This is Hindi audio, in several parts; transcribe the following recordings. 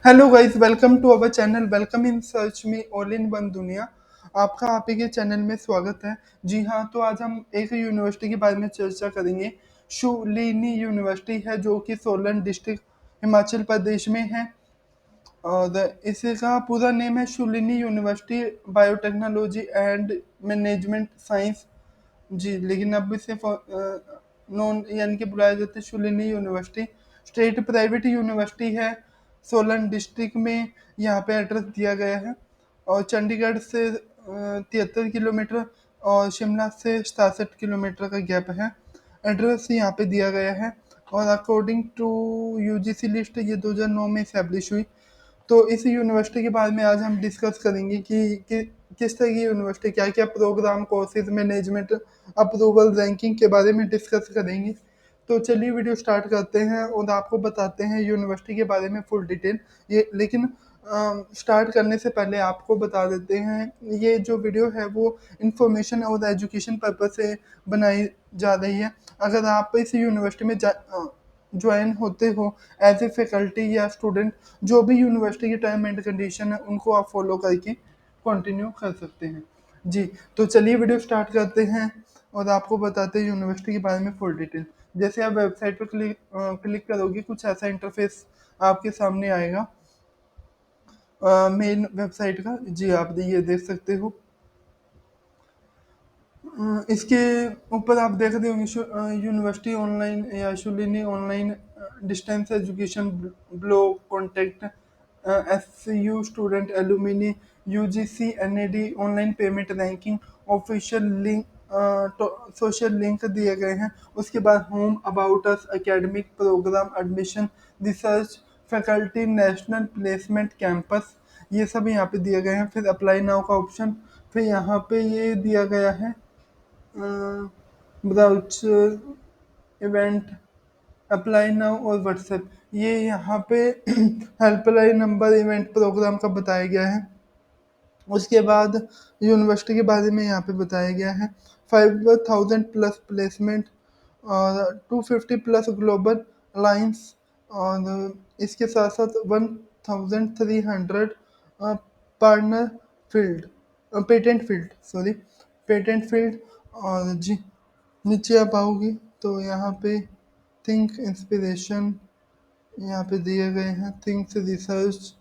Hello guys, welcome to our channel. Welcome in search में ऑल इन वन दुनिया। आपका आप ही के चैनल में स्वागत है। जी हाँ, तो आज हम एक यूनिवर्सिटी के बारे में चर्चा करेंगे। शुलिनी यूनिवर्सिटी है जो कि सोलन डिस्ट्रिक्ट हिमाचल प्रदेश में है। और इसका पूरा नेम है Shoolini University Biotechnology and Management Science. जी, लेकिन अब इसे नॉन यानी कि बुलाया जाता है Shoolini University. State private university है। सोलन डिस्ट्रिक्ट में यहाँ पे एड्रेस दिया गया है। और चंडीगढ़ से 73 किलोमीटर और शिमला से 67 किलोमीटर का गैप है। एड्रेस यहाँ पे दिया गया है। और अकॉर्डिंग टू यूजीसी लिस्ट ये 2009 में इस्टेब्लिश हुई। तो इस यूनिवर्सिटी के बारे में आज हम डिस्कस करेंगे कि किस तरह की यूनिवर्सिटी, क्या क्या programme, courses, management, approval, ranking के बारे में डिस्कस करेंगे। तो चलिए वीडियो स्टार्ट करते हैं और आपको बताते हैं यूनिवर्सिटी के बारे में फुल डिटेल। ये लेकिन स्टार्ट करने से पहले आपको बता देते हैं, ये जो वीडियो है वो इंफॉर्मेशन और एजुकेशन पर्पज से बनाई जा रही है। अगर आप इस यूनिवर्सिटी में ज्वाइन होते हो एज ए फैकल्टी या स्टूडेंट, जो भी यूनिवर्सिटी के टर्म एंड कंडीशन है उनको आप फॉलो करके कंटिन्यू कर सकते हैं। जी, तो चलिए वीडियो स्टार्ट करते हैं और आपको बताते हैं यूनिवर्सिटी के बारे में फुल डिटेल। जैसे आप वेबसाइट पर क्लिक करोगे, कुछ ऐसा इंटरफेस आपके सामने आएगा मेन वेबसाइट का। जी, आप ये देख सकते हो। इसके ऊपर आप देख रहे होंगे यूनिवर्सिटी ऑनलाइन या Shoolini online distance education blog contact S U student alumni UGC NAD online payment ranking official link social link दिए गए हैं। उसके बाद home about us academic programme admission research faculty national placement campus, ये सब यहाँ पे दिए गए हैं। फिर अप्लाई नाउ का ऑप्शन, फिर यहाँ पे ये दिया गया है ब्राउचर इवेंट अप्लाई नाउ और व्हाट्सएप। ये यहाँ पे हेल्पलाइन नंबर इवेंट प्रोग्राम का बताया गया है। उसके बाद यूनिवर्सिटी के बारे में यहाँ पे बताया गया है। 5000 प्लस प्लेसमेंट और 250 प्लस ग्लोबल अलाइंस। और इसके साथ साथ 1300 partner field patent field, sorry, patent field. और जी, नीचे आप आओगी तो यहाँ पे थिंक इंस्पिरेशन यहाँ पे दिए गए हैं। थिंक रिसर्च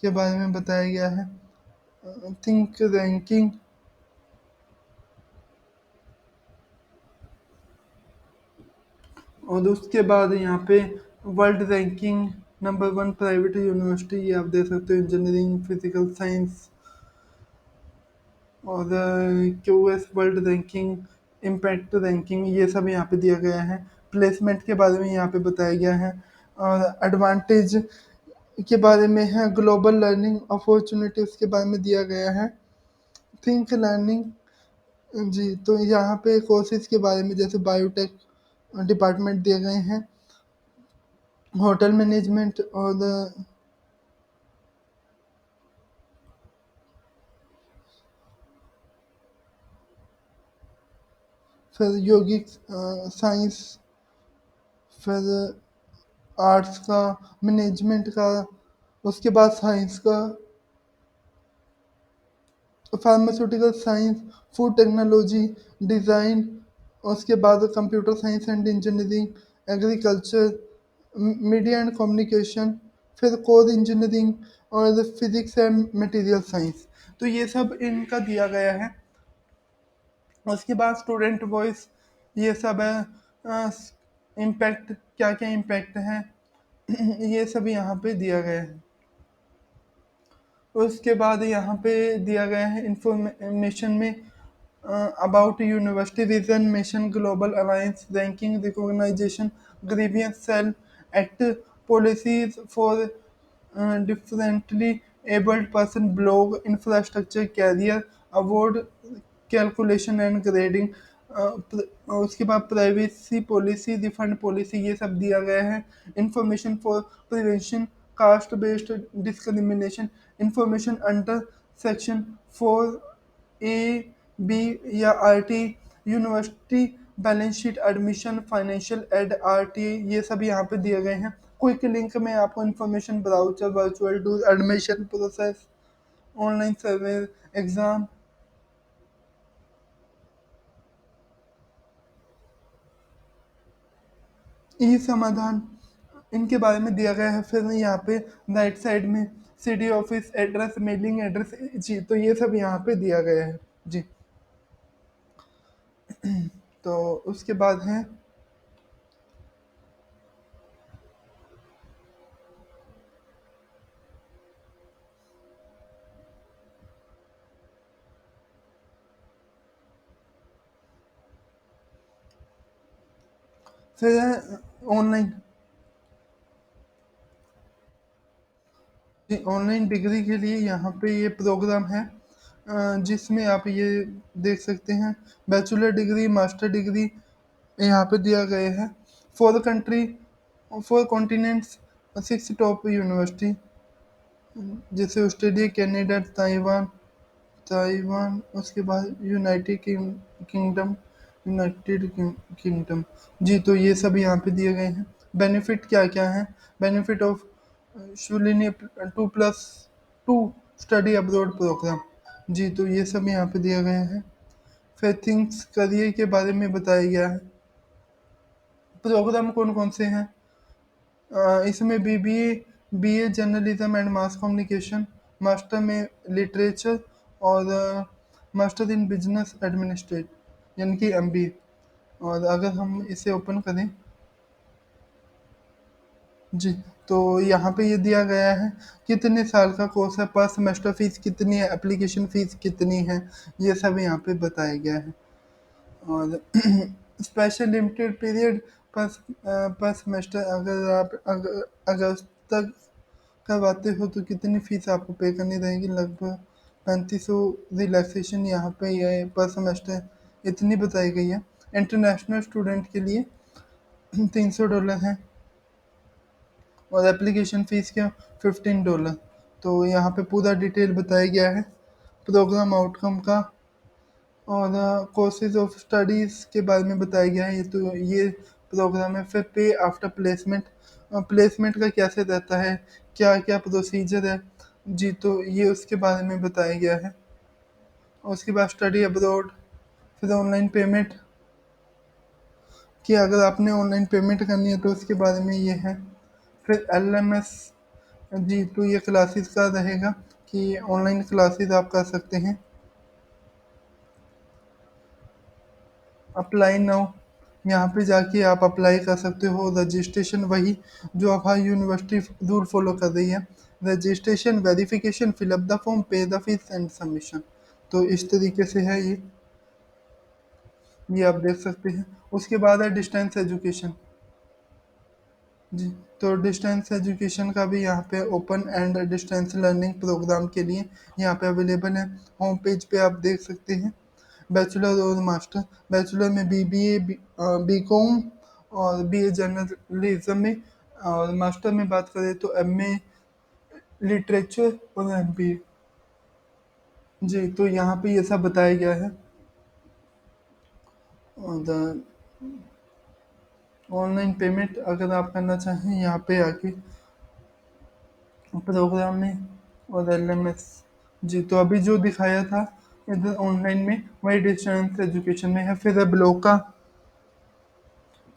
के बारे में बताया गया है। थिंक रैंकिंग, और उसके बाद यहाँ पे world ranking number 1 private university, ये आप देख सकते हो। इंजीनियरिंग, फिजिकल साइंस और QS world ranking, impact ranking, ये सब यहाँ पे दिया गया है। प्लेसमेंट के बारे में यहाँ पे बताया गया है। और एडवांटेज के बारे में है। ग्लोबल लर्निंग अपॉर्चुनिटीज के बारे में दिया गया है। थिंक लर्निंग, जी, तो यहाँ पे कोर्सेज के बारे में जैसे बायोटेक डिपार्टमेंट दिए गए हैं। होटल मैनेजमेंट और फिर योगिक साइंस, फिर आर्ट्स का, मैनेजमेंट का, उसके बाद साइंस का, pharmaceutical science, food technology, design, उसके बाद computer science and engineering, agriculture, media and communication, फिर कोर इंजीनियरिंग और फिजिक्स एंड मटेरियल साइंस। तो ये सब इनका दिया गया है। उसके बाद स्टूडेंट वॉइस, ये सब है। इम्पैक्ट, क्या क्या इम्पैक्ट है ये सब यहाँ पे दिया गया है। उसके बाद यहाँ पे दिया गया है इंफॉर्मेशन में about university vision mission global alliance ranking recognition grievance cell act policies for differently abled person blog infrastructure career award calculation and grading. उसके बाद प्राइवेसी पॉलिसी रिफंड पॉलिसी, ये सब दिया गया है। Information for prevention caste based discrimination, information under section 4A, B या RT, university balance sheet, admission, financial aid, RTA, ये सब यहाँ पे दिए गए हैं। क्विक लिंक में आपको information, brochure, virtual tour, admission process, online survey, exam, E Samadhan, इनके बारे में दिया गया है। फिर यहाँ पे राइट साइड में city office address, mailing address, जी तो ये सब यहाँ पे दिया गया है जी। तो उसके बाद है फिर है ऑनलाइन, जी ऑनलाइन डिग्री के लिए यहाँ पे ये प्रोग्राम है, जिसमें आप ये देख सकते हैं बैचलर डिग्री, मास्टर डिग्री यहाँ पे दिया गया है। For country, for continents, 6 top university, जैसे ऑस्ट्रेलिया, कनाडा, ताइवान, ताइवान उसके बाद यूनाइटेड किंगडम, यूनाइटेड किंगडम, जी तो ये सब यहाँ पे दिए गए हैं। बेनिफिट क्या क्या है? Benefit of Shoolini 2+2 study abroad programme, जी तो ये सब यहाँ पे दिया गया है। फिर थिंग्स करियर के बारे में बताया गया है। प्रोग्राम कौन कौन से हैं? इसमें BA journalism and mass communication, master में लिटरेचर, और मास्टर इन बिजनेस एडमिनिस्ट्रेट, यानी कि एमबीए। और अगर हम इसे ओपन करें, जी तो यहाँ पे ये दिया गया है कितने साल का कोर्स है, पर सेमेस्टर फीस कितनी है, एप्लीकेशन फीस कितनी है, ये सब यहाँ पे बताया गया है। और स्पेशल लिमिटेड पीरियड पर पर सेमेस्टर, अगर आप अगस्त तक करवाते हो तो कितनी फीस आपको पे करनी रहेगी? लगभग 3500 रिलैक्सेशन यहाँ पे ये पर सेमेस्टर इतनी बताई गई है। इंटरनेशनल स्टूडेंट के लिए $300 है, और एप्लीकेशन फ़ीस क्या, $15। तो यहाँ पे पूरा डिटेल बताया गया है प्रोग्राम आउटकम का, और कोर्सेज ऑफ स्टडीज़ के बारे में बताया गया है। ये तो ये प्रोग्राम है। फिर पे आफ्टर प्लेसमेंट, प्लेसमेंट का कैसे रहता है, क्या क्या प्रोसीजर है, जी तो ये उसके बारे में बताया गया है। और उसके बाद स्टडी अब्रॉड, फिर ऑनलाइन पेमेंट, कि अगर आपने ऑनलाइन पेमेंट करनी है तो उसके बारे में ये है। फिर एलएमएस, जी तो ये क्लासेस का रहेगा कि ऑनलाइन क्लासेस आप कर सकते हैं। अप्लाई नाउ, यहाँ पे जाके आप अप्लाई कर सकते हो। रजिस्ट्रेशन वही जो अब हर यूनिवर्सिटी रूल फॉलो कर रही है, registration, verification, fill up the form, पे द फीस एंड सबमिशन। तो इस तरीके से है ये आप देख सकते हैं। उसके बाद है डिस्टेंस एजुकेशन, जी तो डिस्टेंस एजुकेशन का भी यहाँ पे open and distance learning programme के लिए यहाँ पे अवेलेबल है। होम पेज पे आप देख सकते हैं बैचलर और मास्टर। बैचलर में बीबीए, बीकॉम और बीए जर्नलिज्म में, और मास्टर में बात करें तो एमए लिटरेचर और एमबीए, जी तो यहाँ पे ये सब बताया गया है। और ऑनलाइन पेमेंट अगर आप करना चाहें यहाँ पे आके प्रोग्राम में, और एलएमएस, जी तो अभी जो दिखाया था इधर ऑनलाइन में वही डिस्टेंस एजुकेशन में है। फिर ब्लॉक का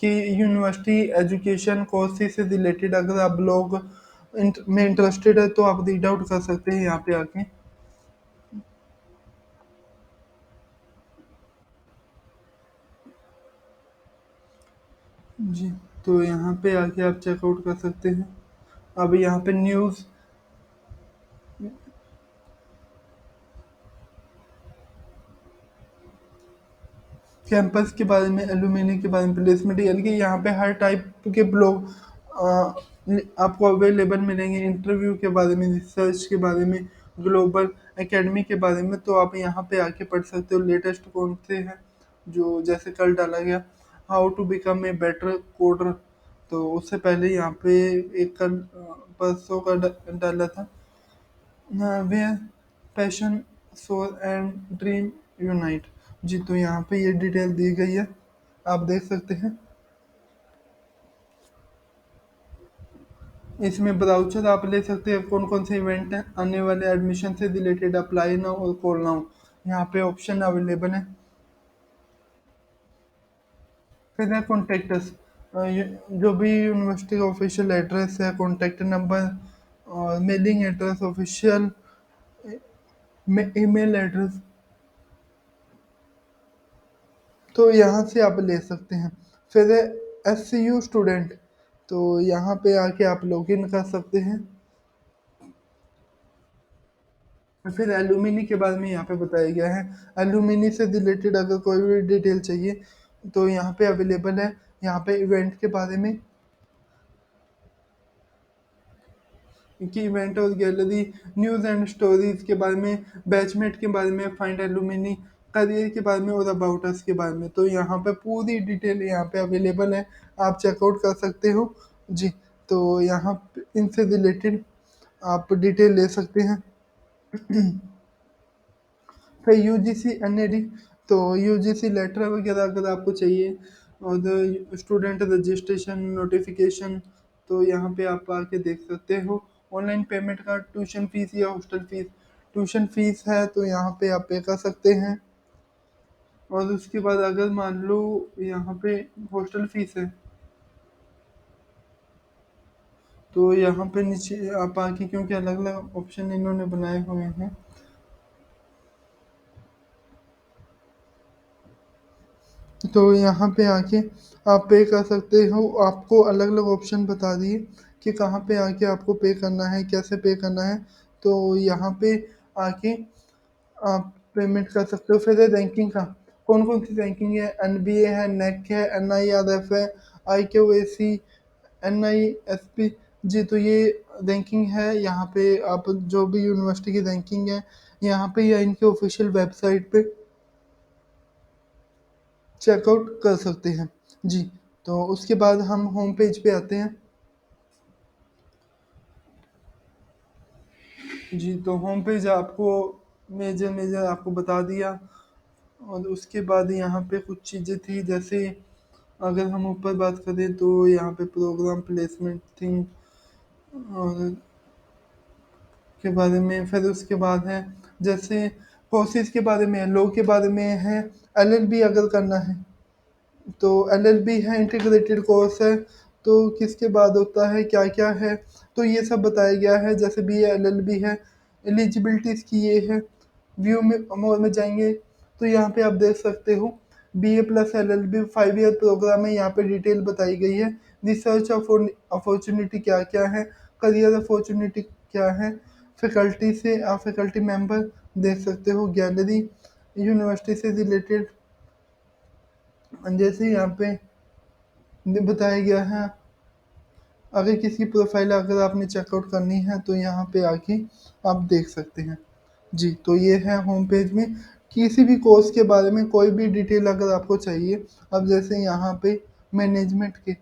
कि यूनिवर्सिटी एजुकेशन कोर्स से रिलेटेड अगर आप ब्लॉग में इंटरेस्टेड है तो आप रीड आउट कर सकते हैं यहाँ पे आके। जी तो यहाँ पे आके आप चेकआउट कर सकते हैं। अब यहाँ पे न्यूज़, कैंपस के बारे में, एलुमिनी के बारे में, प्लेसमेंट, यानी कि यहाँ पे हर टाइप के ब्लॉग आपको अवेलेबल मिलेंगे। इंटरव्यू के बारे में, रिसर्च के बारे में, ग्लोबल एकेडमी के बारे में, तो आप यहाँ पे आके पढ़ सकते हो लेटेस्ट कौन से हैं। जो जैसे कल डाला गया how to become a better coder, तो उससे पहले यहाँ पे एक कल परसों का डाला था where passion soul and dream unite, जी तो यहाँ पे ये डिटेल दी गई है, आप देख सकते हैं। इसमें ब्राउचर आप ले सकते हैं, कौन कौन से इवेंट हैं आने वाले, एडमिशन से रिलेटेड, अप्लाई नाउ और कॉल नाउ, यहाँ पे ऑप्शन अवेलेबल है। फिर है कॉन्टेक्टस, जो भी यूनिवर्सिटी का ऑफिशियल एड्रेस है, कॉन्टेक्ट नंबर और mailing address, official email address, तो यहाँ से आप ले सकते हैं। फिर है एस सी यू स्टूडेंट, तो यहाँ पे आके आप लॉगिन कर सकते हैं। फिर एलुमिनी के बारे में यहाँ पे बताया गया है। एलुमिनी से रिलेटेड अगर कोई भी डिटेल चाहिए तो यहाँ पे अवेलेबल है। यहाँ पे इवेंट के बारे में, कि इवेंट और गैलरी, न्यूज़ एंड स्टोरीज के बारे में, बैचमेट के बारे में, फाइंड एलुमिनी, करियर के बारे में और अबाउट अस के बारे में, तो यहाँ पे पूरी डिटेल यहाँ पे अवेलेबल है, आप चेकआउट कर सकते हो जी। तो यहाँ इनसे रिलेटेड आप डिटेल ले सकते हैं। फिर यूजीसी एनएडी, तो यूजीसी लेटर वगैरह अगर आपको चाहिए, और स्टूडेंट रजिस्ट्रेशन नोटिफिकेशन, तो यहाँ पे आप आके देख सकते हो। ऑनलाइन पेमेंट का, ट्यूशन फीस या हॉस्टल फीस, ट्यूशन फीस है तो यहाँ पे आप पे कर सकते हैं। और उसके बाद अगर मान लो यहाँ पे हॉस्टल फीस है, तो यहाँ पे नीचे आप आके, क्योंकि अलग अलग ऑप्शन इन्होंने बनाए हुए हैं, तो यहाँ पे आके आप पे कर सकते हो। आपको अलग अलग ऑप्शन बता दिए कि कहाँ पे आके आपको पे करना है, कैसे पे करना है, तो यहाँ पे आके आप पेमेंट कर सकते हो। फिर रैंकिंग का, कौन कौन सी रैंकिंग है, एनबीए है, नेक है, एनआईआरएफ है, आईक्यूएसी, एनआईएसपी, जी, तो ये रैंकिंग है। यहाँ पे आप जो भी यूनिवर्सिटी की रैंकिंग है यहाँ पे या इनके ऑफिशियल वेबसाइट पे चेकआउट कर सकते हैं जी। तो उसके बाद हम होम पेज पे आते हैं जी। तो होम पेज आपको मेजर मेजर आपको बता दिया। और उसके बाद यहाँ पे कुछ चीज़ें थी, जैसे अगर हम ऊपर बात करें तो यहाँ पे प्रोग्राम प्लेसमेंट थी और के बारे में। फिर उसके बाद है जैसे कोर्सेज के बारे में, लॉ के बारे में है, एलएलबी अगर करना है तो एलएलबी है, इंटीग्रेटेड कोर्स है, तो किसके बाद होता है, क्या क्या है, तो ये सब बताया गया है। जैसे बी ए एलएलबी है, एलिजिबिलिटीज की ये है। व्यू में मोर में जाएंगे तो यहाँ पे आप देख सकते हो, B A plus L L B 5 year programme है, यहाँ पे डिटेल बताई गई है। रिसर्च अपॉर्चुनिटी क्या क्या है, करियर अपॉर्चुनिटी क्या है, फैकल्टी से आप फैकल्टी मेंबर देख सकते हो, गैलरी, यूनिवर्सिटी से रिलेटेड, जैसे यहाँ पे बताया गया है। अगर किसी प्रोफाइल अगर आपने चेकआउट करनी है तो यहाँ पे आके आप देख सकते हैं जी। तो ये है होम पेज में किसी भी कोर्स के बारे में कोई भी डिटेल अगर आपको चाहिए। अब जैसे यहाँ पे मैनेजमेंट के,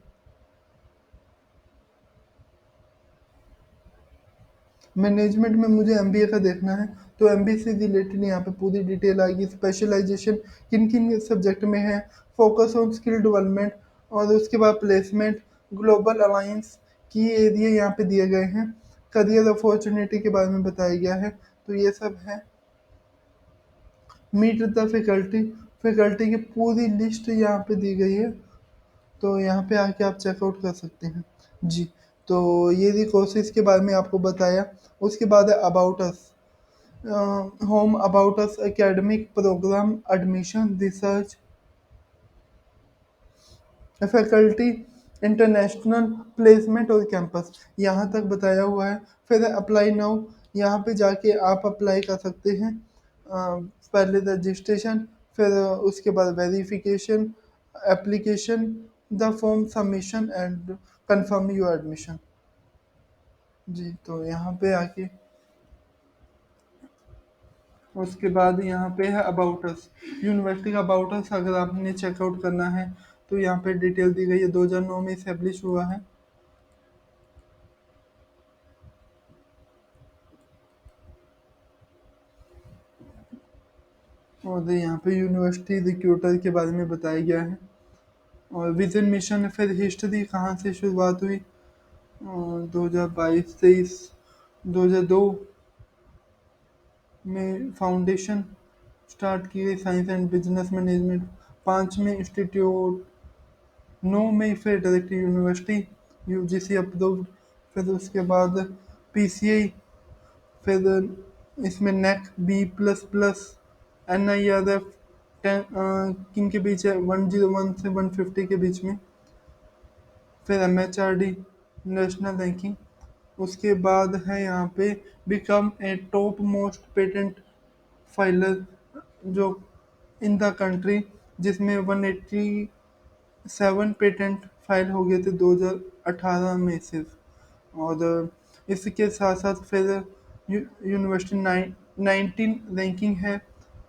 मैनेजमेंट में मुझे एमबीए का देखना है, तो एमबीए से रिलेटेड यहाँ पे पूरी डिटेल आएगी। स्पेशलाइजेशन किन किन सब्जेक्ट में है, फोकस ऑन स्किल डेवलपमेंट, और उसके बाद प्लेसमेंट, ग्लोबल अलायंस की एरिया यहाँ पे दिए गए हैं। करियर अपॉर्चुनिटी के बारे में बताया गया है, तो ये सब है। मीट द फैकल्टी, फैकल्टी की पूरी लिस्ट यहाँ पे दी गई है, तो यहाँ पे आके आप चेकआउट कर सकते हैं जी। तो ये भी कोर्सेज के बारे में आपको बताया। उसके बाद है about us, home about us, academic programme, admission, research, faculty, international placement और कैंपस, यहाँ तक बताया हुआ है। फिर अप्लाई नाउ, यहाँ पे जाके आप अप्लाई कर सकते हैं। पहले रजिस्ट्रेशन, फिर उसके बाद verification, application, the form submission and confirm your admission जी। तो यहाँ पे आके उसके बाद यहाँ पे है अबाउट अस, यूनिवर्सिटी का अबाउट अस अगर आपने चेकआउट करना है तो यहाँ पे डिटेल दी गई है। 2009 में इस्टेब्लिश हुआ है। और यहाँ पे यूनिवर्सिटी रिक्रूटर के बारे में बताया गया है। और विजन मिशन, फिर हिस्ट्री कहाँ से शुरुआत हुई, 2022-23, 2002 में फाउंडेशन स्टार्ट की गई साइंस एंड बिजनेस मैनेजमेंट। 5 में इंस्टीट्यूट, 9 में फिर डायरेक्ट यूनिवर्सिटी यूजीसी अप्रूव्ड। फिर उसके बाद पीसीआई, फिर इसमें नेक B++, NIRF, किन के बीच है 101 से 150 के बीच में। फिर MHRD, नेशनल रैंकिंग। उसके बाद है यहाँ पे become a top most patent filer जो इन द कंट्री, जिसमें 187 पेटेंट फाइल हो गए थे 2018 में सिर्फ। और इसके साथ साथ फिर यूनिवर्सिटी 19 रैंकिंग है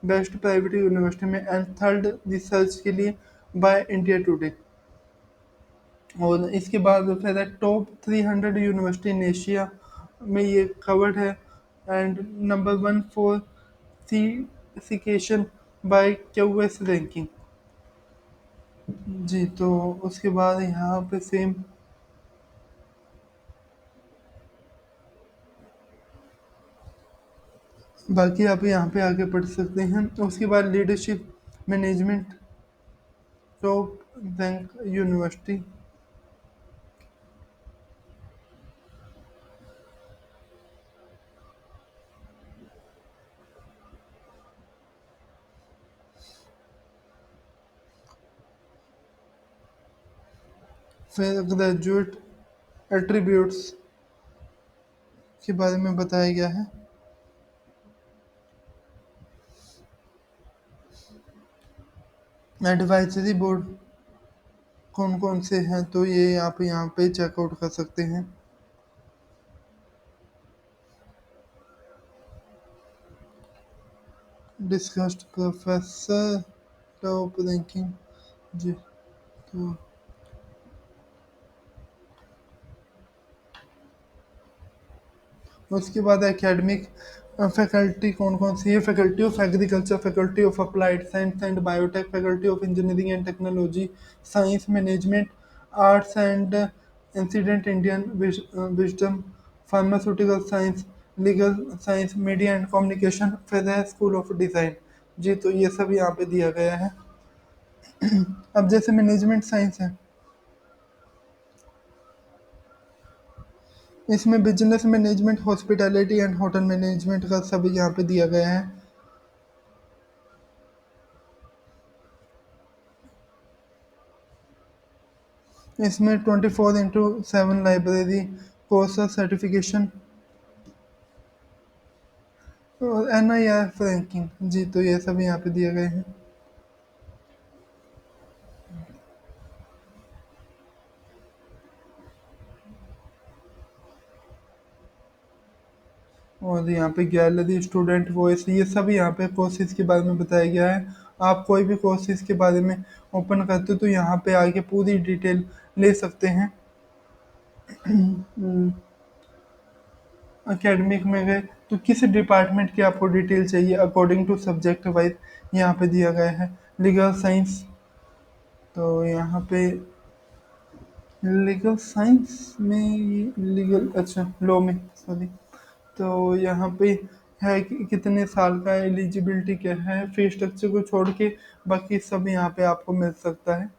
बेस्ट प्राइवेट यूनिवर्सिटी में, एंड थर्ड रिसर्च के लिए बाय इंडिया टुडे। और इसके बाद फिर है टॉप 300 यूनिवर्सिटी इन एशिया में ये कवर्ड है, एंड नंबर 1 फॉर सिकेशन बाय क्यूएस रैंकिंग। जी, तो उसके बाद यहाँ पे सेम बाकी आप यहाँ पे आगे पढ़ सकते हैं। उसके बाद leadership management top rank university. फिर ग्रेजुएट एट्रीब्यूट्स के बारे में बताया गया है। एडवाइजरी बोर्ड कौन कौन से हैं, तो ये आप यहाँ पे चेकआउट कर सकते हैं। Discussed professor top ranking. जी, तो उसके बाद एकेडमिक फैकल्टी कौन कौन सी है। Faculty of agriculture, faculty of applied science and biotech, faculty of engineering and technology, science management, arts and incident, Indian wisdom, pharmaceutical science, legal science, media and communication, फिर है स्कूल ऑफ डिज़ाइन। जी, तो ये सब यहाँ पे दिया गया है। अब जैसे मैनेजमेंट साइंस है, इसमें business management, hospitality and hotel management का सब यहाँ पे दिया गया है। इसमें 24/7 लाइब्रेरी, कोर्स सर्टिफिकेशन और NIRF रैंकिंग। जी, तो ये सब यहाँ पे दिए गए हैं। और यहाँ पे गैलरी, स्टूडेंट वॉइस, ये सब यहाँ पे कोर्सेज के बारे में बताया गया है। आप कोई भी कोर्सेज के बारे में ओपन करते हो तो यहाँ पे आके पूरी डिटेल ले सकते हैं। एकेडमिक में गए तो किस डिपार्टमेंट की आपको डिटेल चाहिए अकॉर्डिंग टू सब्जेक्ट वाइज यहाँ पे दिया गया है। लीगल साइंस, तो यहाँ पे लीगल साइंस में लीगल, अच्छा लॉ में, सॉरी। तो यहाँ पे है कि कितने साल का एलिजिबिलिटी क्या है, फी स्ट्रक्चर को छोड़ के बाकी सब यहाँ पे आपको मिल सकता है।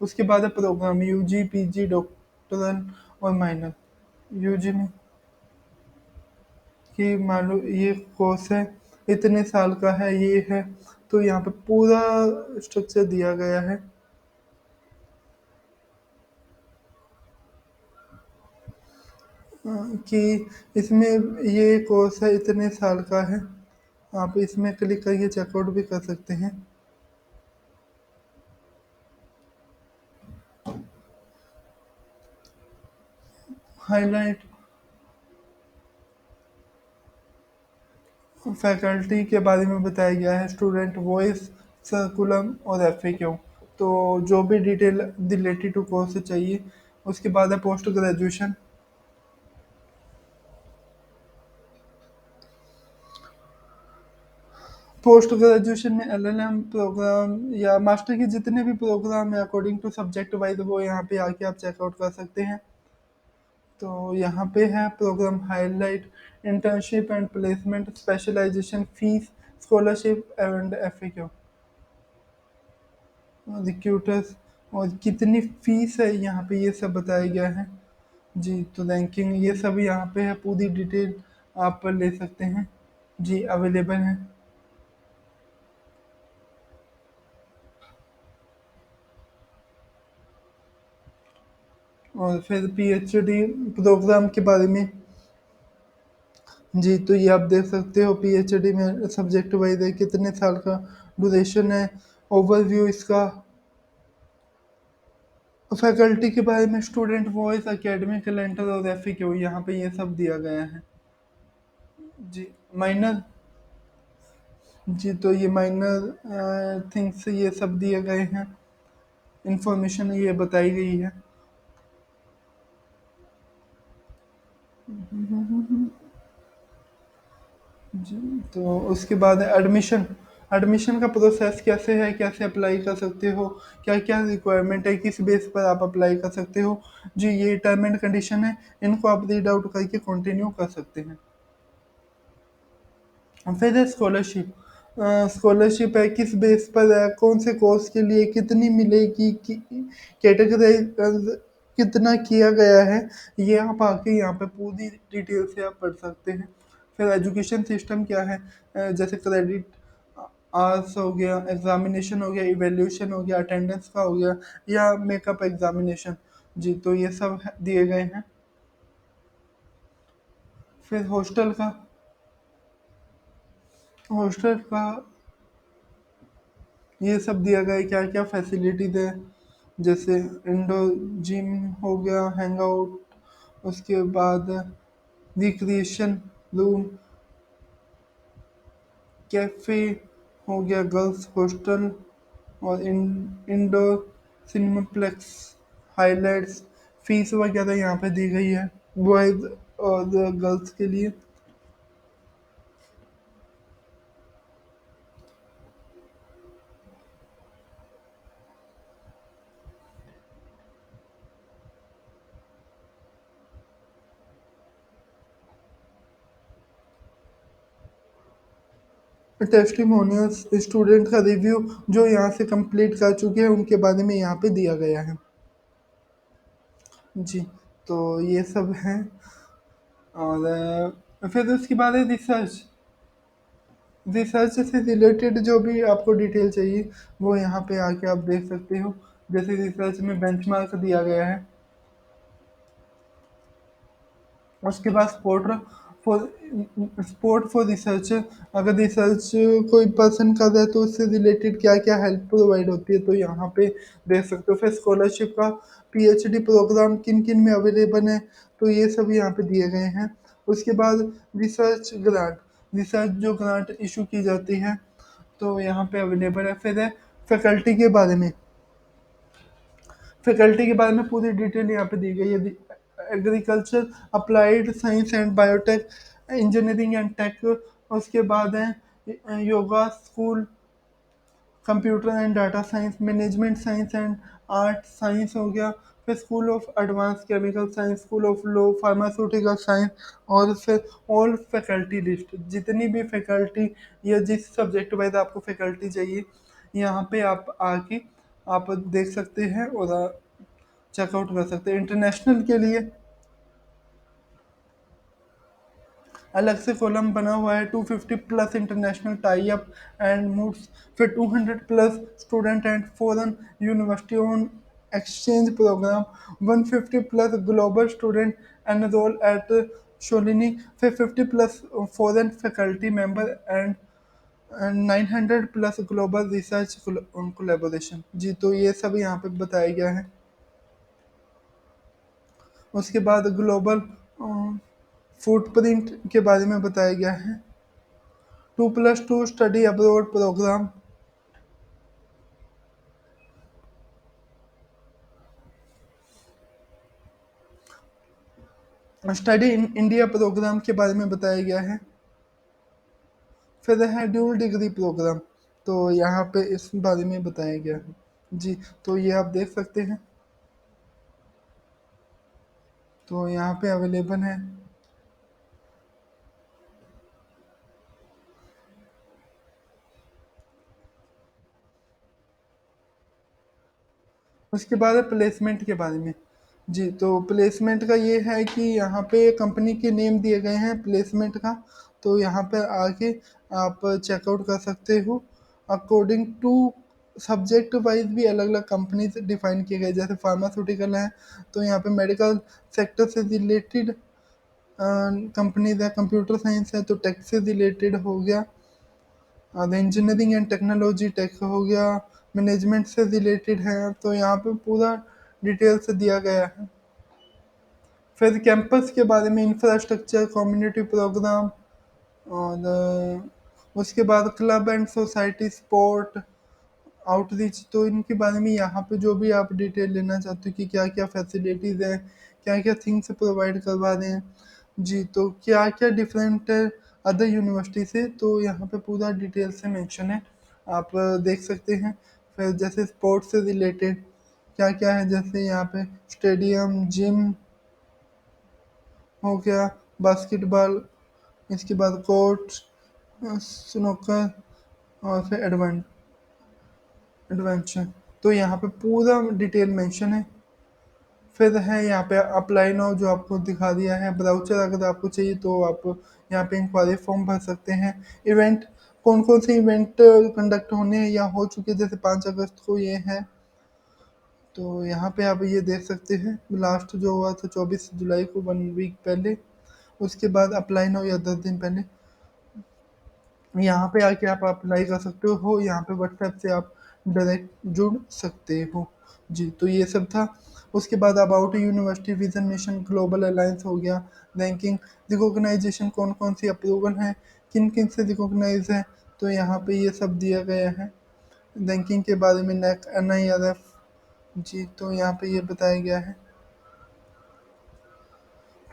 उसके बाद है प्रोग्राम, यूजी, पीजी, डॉक्टरल और माइनर। यूजी में कि मान लो ये कोर्स है, इतने साल का है, ये है, तो यहाँ पे पूरा स्ट्रक्चर दिया गया है। कि इसमें ये कोर्स है, इतने साल का है। आप इसमें क्लिक करके चेकआउट भी कर सकते हैं। हाईलाइट फैकल्टी के बारे में बताया गया है, स्टूडेंट वॉइस, सर्कुलम और FAQ। तो जो भी डिटेल रिलेटेड टू कोर्स से चाहिए। उसके बाद है पोस्ट ग्रेजुएशन। पोस्ट ग्रेजुएशन में LLM प्रोग्राम या मास्टर के जितने भी प्रोग्राम है अकॉर्डिंग टू सब्जेक्ट वाइज वो यहाँ पे आके आप चेकआउट कर सकते हैं। तो यहाँ पे है programme highlight, internship and placement, specialisation, fees, scholarship and FAQ, recruiters और कितनी फीस है यहाँ पे ये सब बताया गया है। जी, तो रैंकिंग ये सब यहाँ पे है, पूरी डिटेल आप ले सकते हैं। जी, अवेलेबल है। और फिर पीएचडी प्रोग्राम के बारे में, जी, तो ये आप देख सकते हो पीएचडी में सब्जेक्ट वाइज है, कितने साल का ड्यूरेशन है, ओवरव्यू इसका, फैकल्टी के बारे में, स्टूडेंट वॉइस, एकेडमिक कैलेंडर और एफएक्यू यहाँ पे ये सब दिया गया है। जी, माइनर, जी, तो ये माइनर थिंग्स ये सब दिए गए हैं, इंफॉर्मेशन ये बताई गई है। जी, तो उसके बाद एडमिशन, एडमिशन का प्रोसेस कैसे है, कैसे अप्लाई कर सकते हो, क्या क्या रिक्वायरमेंट है, किस बेस पर आप अप्लाई कर सकते हो। जी, ये टर्म एंड कंडीशन है, इनको आप रीड आउट करके कंटिन्यू कर सकते हैं। फिर है स्कॉलरशिप, स्कॉलरशिप है किस बेस पर है, कौन से कोर्स के लिए कितनी मिलेगी, कैटेगरी कितना किया गया है, ये आप आके यहाँ पे पूरी डिटेल से आप पढ़ सकते हैं। फिर एजुकेशन सिस्टम क्या है, जैसे क्रेडिट आवर्स हो गया, एग्जामिनेशन हो गया, इवेल्यूशन हो गया, अटेंडेंस का हो गया, या मेकअप एग्जामिनेशन। जी, तो ये सब दिए गए हैं। फिर हॉस्टल का ये सब दिया गया है, क्या क्या फैसिलिटीज है, जैसे इंडोर जिम हो गया, हैंग आउट, उसके बाद रिक्रिएशन रूम, कैफे हो गया, गर्ल्स हॉस्टल, और इंडोर सिनेमाप्लेक्स, हाईलाइट्स, फीस वगैरह यहाँ पे दी गई है बॉयज और गर्ल्स के लिए। टेस्टिमोनियल्स, स्टूडेंट का रिव्यू जो यहाँ से कंप्लीट कर चुके हैं उनके बारे में यहाँ पे दिया गया है। जी, तो ये सब है। और फिर उसके बाद है रिसर्च, रिसर्च से रिलेटेड जो भी आपको डिटेल चाहिए वो यहाँ पे आके आप देख सकते हो। जैसे रिसर्च में बेंचमार्क दिया गया है, उसके बाद फॉर सपोर्ट फॉर रिसर्च, अगर रिसर्च कोई पर्सन कर रहा है तो उससे रिलेटेड क्या क्या हेल्प प्रोवाइड होती है, तो यहाँ पे देख सकते हो। फिर स्कॉलरशिप का पीएचडी प्रोग्राम किन किन में अवेलेबल है, तो ये सब यहाँ पे दिए गए हैं। उसके बाद रिसर्च ग्रांट, रिसर्च जो ग्रांट इशू की जाती है तो यहाँ पे अवेलेबल है। फिर है फैकल्टी के बारे में, फैकल्टी के बारे में पूरी डिटेल यहाँ पे दी गई है। Agriculture, applied science and biotech, engineering and tech, उसके बाद है yoga school, computer and data science, management science and art science हो गया, फिर school of advance chemical science, school of law, pharmaceutical science, और फिर ऑल फैकल्टी लिस्ट, जितनी भी फैकल्टी या जिस सब्जेक्ट वाइज आपको फैकल्टी चाहिए यहाँ पे आप आके आप देख सकते हैं और चेकआउट कर सकते हैं। इंटरनेशनल के लिए अलग से कॉलम बना हुआ है, 250 plus international tie up and moves, फिर 200 plus student and foreign university on exchange programme, 150 plus global student enrol at Shoolini, फिर 50 plus foreign faculty member and 900 plus global research collaboration. जी, तो ये सब यहाँ पे बताया गया है। उसके बाद ग्लोबल फुटप्रिंट के बारे में बताया गया है। 2+2 study abroad programme, study in India programme के बारे में बताया गया है। फिर है ड्यूल डिग्री प्रोग्राम, तो यहाँ पे इस बारे में बताया गया है। जी, तो ये आप देख सकते हैं। तो यहाँ पे अवेलेबल है। उसके बाद है प्लेसमेंट के बारे में। जी, तो प्लेसमेंट का ये है कि यहाँ पे कंपनी के नेम दिए गए हैं प्लेसमेंट का, तो यहाँ पे आके आप चेकआउट कर सकते हो। अकॉर्डिंग टू सब्जेक्ट वाइज भी अलग अलग कंपनीज डिफाइन किए गए, जैसे फार्मास्यूटिकल है तो यहाँ पे मेडिकल सेक्टर से रिलेटेड कंपनीज है, कंप्यूटर साइंस है तो टेक से रिलेटेड हो गया, और इंजीनियरिंग एंड टेक्नोलॉजी टेक हो गया, मैनेजमेंट से रिलेटेड है, तो यहाँ पे पूरा डिटेल से दिया गया है। फिर कैंपस के बारे में इंफ्रास्ट्रक्चर, कम्युनिटी प्रोग्राम, और उसके बाद club and society, sport, outreach, तो इनके बारे में यहाँ पे जो भी आप डिटेल लेना चाहते हो कि क्या क्या फैसिलिटीज़ हैं, क्या क्या थिंग्स प्रोवाइड करवा रहे हैं। जी, तो क्या क्या डिफरेंट है अदर यूनिवर्सिटी से, तो यहाँ पे पूरा डिटेल से मेंशन है, आप देख सकते हैं। फिर जैसे स्पोर्ट्स से रिलेटेड क्या क्या है, जैसे यहाँ पे स्टेडियम, जिम हो गया, बास्केटबॉल, इसके बाद कोर्ट, स्नूकर, और फिर एडवेंचर, तो यहाँ पे पूरा डिटेल मेंशन है। फिर है यहाँ पे अप्लाई नाउ जो आपको दिखा दिया है, ब्राउचर अगर आपको चाहिए तो आप यहाँ पे इंक्वायरी फॉर्म भर सकते हैं। इवेंट, कौन कौन से इवेंट कंडक्ट होने हैं या हो चुके, जैसे 5 अगस्त को ये है, तो यहाँ पे आप ये देख सकते हैं। लास्ट जो हुआ था 24 जुलाई को, 1 वीक पहले। उसके बाद अप्लाई नाउ या 10 दिन पहले यहाँ पे आके आप अप्लाई कर सकते हो, यहाँ पे व्हाट्सएप से आप डायरेक्ट जुड़ सकते हो। जी, तो ये सब था। उसके बाद about university vision mission global alliance हो गया, रैंकिंग, रिकॉग्नाइजेशन, कौन कौन सी अप्रूवल है, किन किन से रिकॉग्नाइज है, तो यहाँ पे ये सब दिया गया है। रैंकिंग के बारे में नैक, NIRF, जी, तो यहाँ पे ये बताया गया है।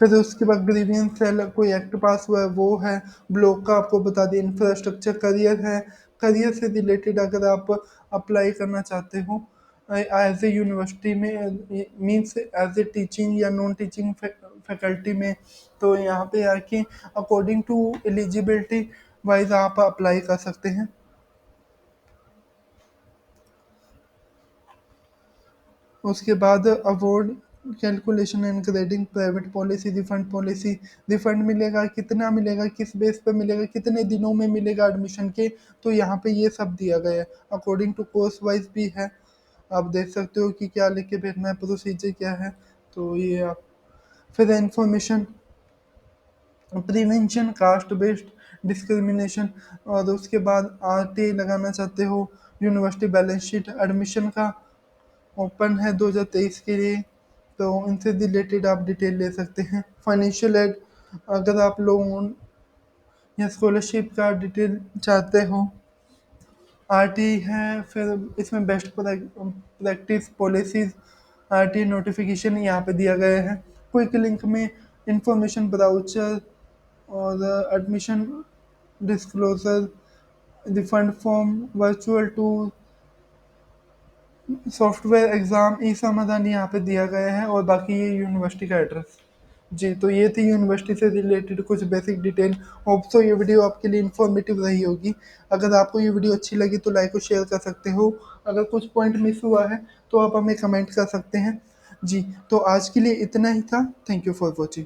फिर उसके बाद ग्रीवियंस सेल, कोई एक्ट पास हुआ है वो है, ब्लॉक का आपको बता दिया, इंफ्रास्ट्रक्चर, करियर है, करियर से रिलेटेड अगर आप अप्लाई करना चाहते हो एज ए यूनिवर्सिटी में, मीन्स एज ए टीचिंग या नॉन टीचिंग फैकल्टी में, तो यहाँ पे आके अकॉर्डिंग टू एलिजिबिलिटी वाइज आप अप्लाई कर सकते हैं। उसके बाद award calculation and grading, private policy, refund policy, refund मिलेगा, कितना मिलेगा, किस बेस पे मिलेगा, कितने दिनों में मिलेगा एडमिशन के, तो यहाँ पे ये सब दिया गया है। अकॉर्डिंग टू कोर्स वाइज भी है, आप देख सकते हो कि क्या लेके भेजना है, प्रोसीजर क्या है, तो ये आप। फिर information, prevention caste based discrimination, और उसके बाद RTA लगाना चाहते हो, यूनिवर्सिटी बैलेंस शीट एडमिशन का ओपन है 2023 के लिए, तो इनसे रिलेटेड आप डिटेल ले सकते हैं। फाइनेंशियल एड, अगर आप लोन या स्कॉलरशिप का डिटेल चाहते हो, RT है। फिर इसमें best practice policies, RT notification यहाँ पे दिया गया है। क्विक लिंक में इंफॉर्मेशन ब्राउचर, और admission disclosure, refund form, virtual tool, software exam, E Samadhan यहाँ पे दिया गया है, और बाकी ये यूनिवर्सिटी का एड्रेस। जी, तो ये थी यूनिवर्सिटी से रिलेटेड कुछ बेसिक डिटेल। होप सो ये वीडियो आपके लिए इन्फॉर्मेटिव रही होगी। अगर आपको ये वीडियो अच्छी लगी तो लाइक और शेयर कर सकते हो। अगर कुछ पॉइंट मिस हुआ है तो आप हमें कमेंट कर सकते हैं। जी, तो आज के लिए इतना ही था। Thank you for watching.